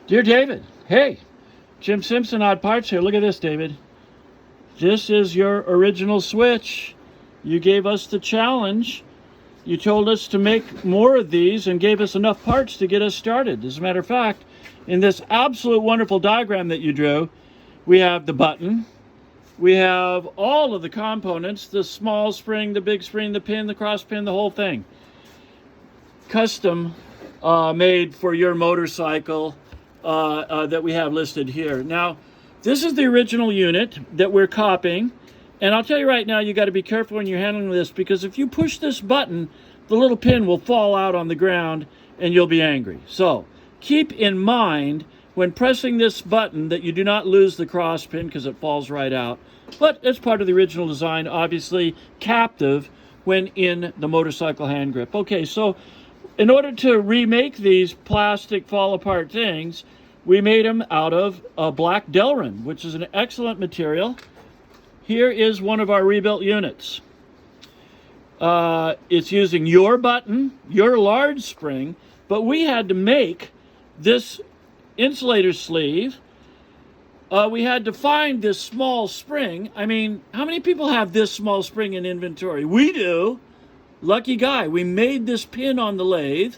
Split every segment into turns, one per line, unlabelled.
Dear David, hey, Jim Simpson, Odd Parts here. Look at this, David. This is your original switch. You gave us the challenge. You told us to make more of these and gave us enough parts to get us started. As a matter of fact, in this absolute wonderful diagram that you drew, we have the button, we have all of the components, the small spring, the big spring, the pin, the cross pin, the whole thing. Custom made for your motorcycle that we have listed here. Now, this is the original unit that we're copying. And I'll tell you right now, you got to be careful when you're handling this, because if you push this button, the little pin will fall out on the ground and you'll be angry. So keep in mind when pressing this button that you do not lose the cross pin, because it falls right out. But it's part of the original design, obviously captive when in the motorcycle hand grip. Okay, so in order to remake these plastic fall apart things, we made them out of black Delrin, which is an excellent material. Here is one of our rebuilt units. It's using your button, your large spring, but we had to make this insulator sleeve. We had to find this small spring. I mean, how many people have this small spring in inventory? We do. Lucky guy. We made this pin on the lathe,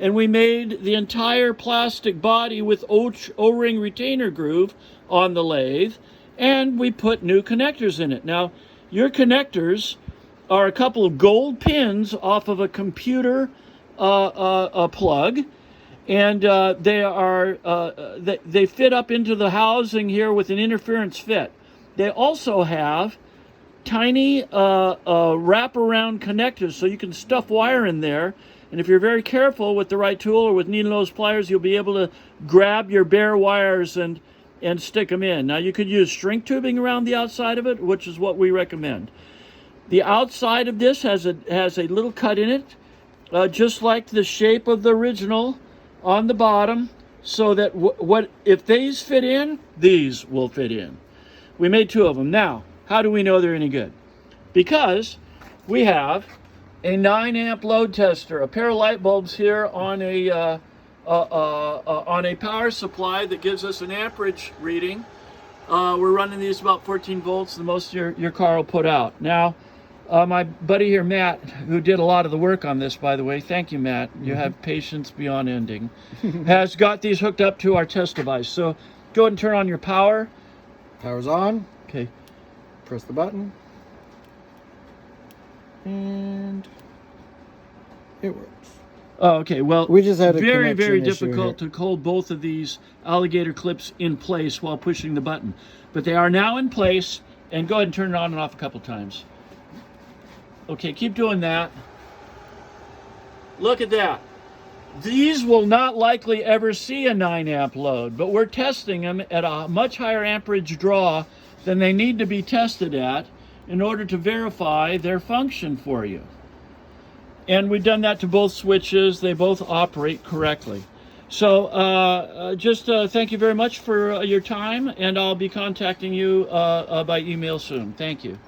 and we made the entire plastic body with O-ring retainer groove on the lathe. And we put new connectors in it. Now, your connectors are a couple of gold pins off of a computer plug, and they fit up into the housing here with an interference fit. They also have tiny wraparound connectors, so you can stuff wire in there. And if you're very careful with the right tool or with needle-nose pliers, you'll be able to grab your bare wires and stick them in. Now, you could use shrink tubing around the outside of it, which is what we recommend. The outside of this has a little cut in it, just like the shape of the original on the bottom, so that if these fit in, these will fit in. We made two of them. Now, how do we know they're any good? Because we have a 9-amp load tester, a pair of light bulbs here on a power supply that gives us an amperage reading. We're running these about 14 volts, the most your car will put out. Now, my buddy here, Matt, who did a lot of the work on this, by the way, thank you, Matt, you have patience beyond ending, has got these hooked up to our test device. So go ahead and turn on your power.
Power's on.
Okay.
Press the button. And it works.
Oh, okay. Well,
we just had a
very
issue
difficult to hold both of these alligator clips in place while pushing the button. But they are now in place, and go ahead and turn it on and off a couple times. Okay, keep doing that. Look at that. These will not likely ever see a 9-amp load, but we're testing them at a much higher amperage draw than they need to be tested at in order to verify their function for you. And we've done that to both switches. They both operate correctly. So thank you very much for your time, and I'll be contacting you by email soon. Thank you.